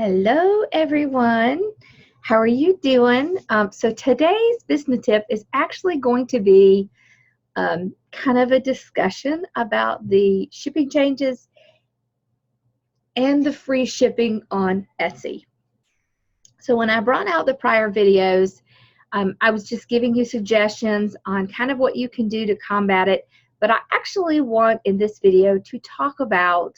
Hello, everyone. How are you doing? So today's business tip is actually going to be kind of a discussion about the shipping changes and the free shipping on Etsy. So when I brought out the prior videos, I was just giving you suggestions on kind of what you can do to combat it, but I actually want in this video to talk about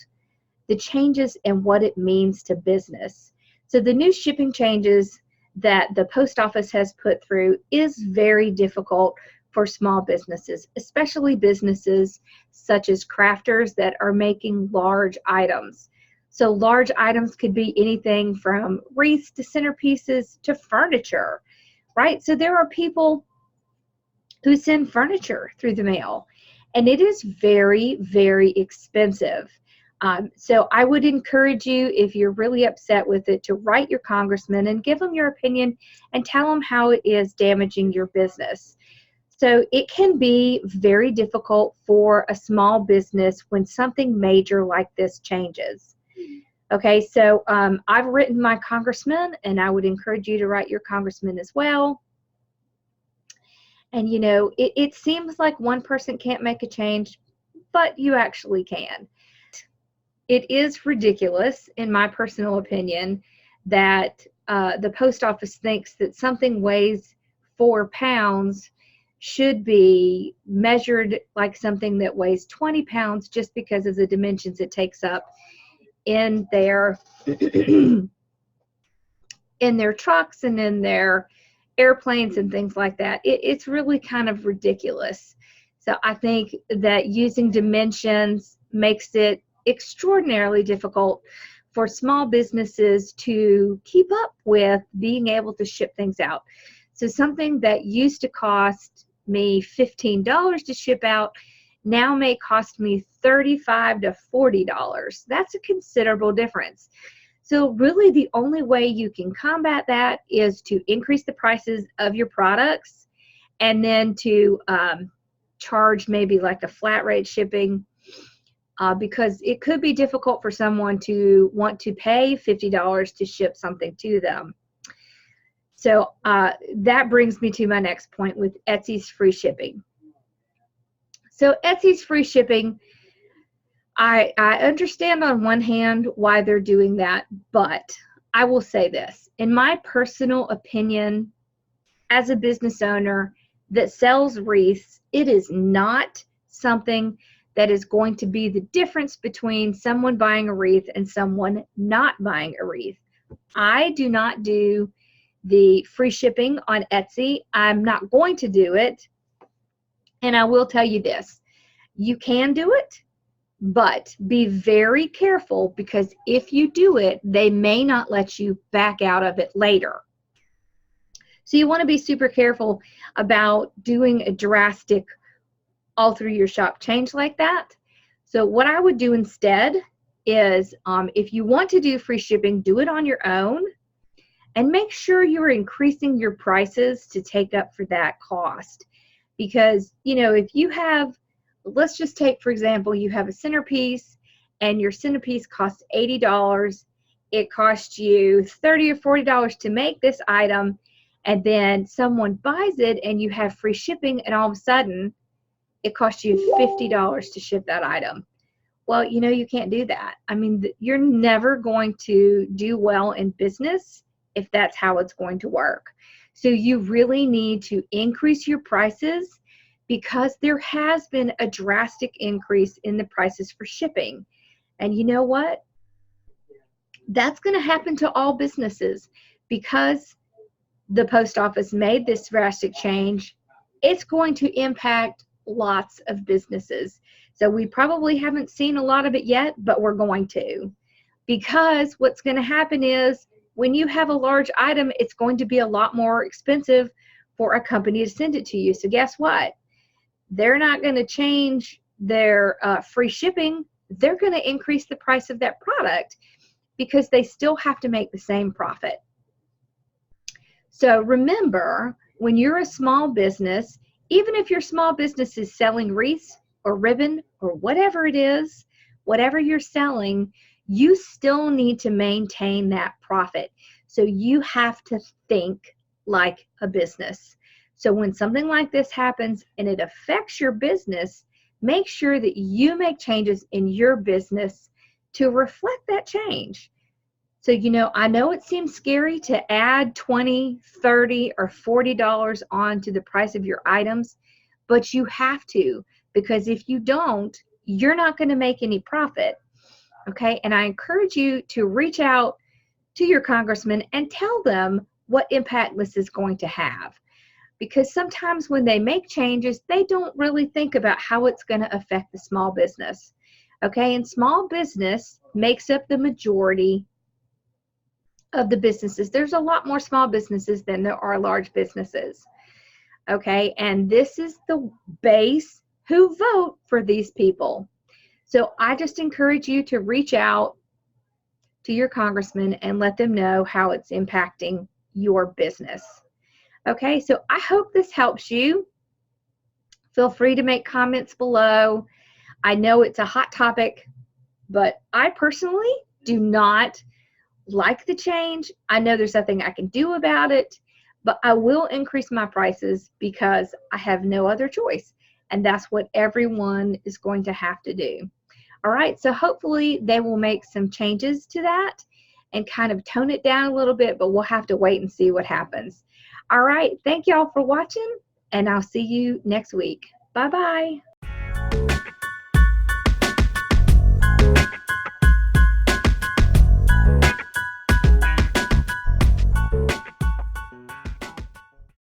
the changes and what it means to business. So the new shipping changes that the post office has put through is very difficult for small businesses, especially businesses such as crafters that are making large items. So large items could be anything from wreaths to centerpieces to furniture, right? So there are people who send furniture through the mail, and it is very, very expensive. So I would encourage you, if you're really upset with it, to write your congressman and give them your opinion and tell them how it is damaging your business. So it can be very difficult for a small business when something major like this changes. Okay, so I've written my congressman, and I would encourage you to write your congressman as well. And you know, it seems like one person can't make a change, but you actually can. It is ridiculous, in my personal opinion, that the post office thinks that something weighs 4 pounds should be measured like something that weighs 20 pounds just because of the dimensions it takes up in their in their trucks and in their airplanes and things like that. It's really kind of ridiculous. So I think that using dimensions makes it extraordinarily difficult for small businesses to keep up with being able to ship things out. So something that used to cost me $15 to ship out now may cost me $35 to $40. That's a considerable difference. So really the only way you can combat that is to increase the prices of your products and then to charge maybe like a flat rate shipping, because it could be difficult for someone to want to pay $50 to ship something to them. So that brings me to my next point with Etsy's free shipping. So Etsy's free shipping, I understand on one hand why they're doing that, but I will say this. In my personal opinion, as a business owner that sells wreaths, it is not something that is going to be the difference between someone buying a wreath and someone not buying a wreath. I do not do the free shipping on Etsy. I'm not going to do it. And I will tell you this. You can do it, but be very careful, because if you do it, they may not let you back out of it later. So you want to be super careful about doing a drastic all through your shop change like that. So what I would do instead is, if you want to do free shipping, do it on your own and make sure you're increasing your prices to take up for that cost. Because, you know, if you have, let's just take, for example, you have a centerpiece and your centerpiece costs $80. It costs you $30 or $40 to make this item, and then someone buys it and you have free shipping, and all of a sudden it costs you $50 to ship that item. Well, you know, you can't do that. I mean, you're never going to do well in business if that's how it's going to work. So you really need to increase your prices, because there has been a drastic increase in the prices for shipping. And you know what? That's going to happen to all businesses, because the post office made this drastic change. It's going to impact lots of businesses. So we probably haven't seen a lot of it yet, but we're going to. Because what's going to happen is, when you have a large item, it's going to be a lot more expensive for a company to send it to you. So guess what? They're not going to change their free shipping. They're going to increase the price of that product, because they still have to make the same profit. So remember, when you're a small business, even if your small business is selling wreaths or ribbon or whatever it is, whatever you're selling, you still need to maintain that profit. So you have to think like a business. So when something like this happens and it affects your business, make sure that you make changes in your business to reflect that change. So, I know it seems scary to add $20, $30, or $40 onto the price of your items, but you have to, because if you don't, you're not going to make any profit. Okay, and I encourage you to reach out to your congressman and tell them what impact this is going to have. Because sometimes when they make changes, they don't really think about how it's going to affect the small business. Okay, and small business makes up the majority of the businesses. There's a lot more small businesses than there are large businesses. Okay, and this is the base who vote for these people. So I just encourage you to reach out to your congressman and let them know how it's impacting your business. Okay, so I hope this helps you. Feel free to make comments below. I know it's a hot topic, but I personally do not like the change. I know there's nothing I can do about it, but I will increase my prices because I have no other choice. And that's what everyone is going to have to do. All right, so hopefully they will make some changes to that and kind of tone it down a little bit, but we'll have to wait and see what happens. All right, thank y'all for watching, and I'll see you next week. Bye-bye.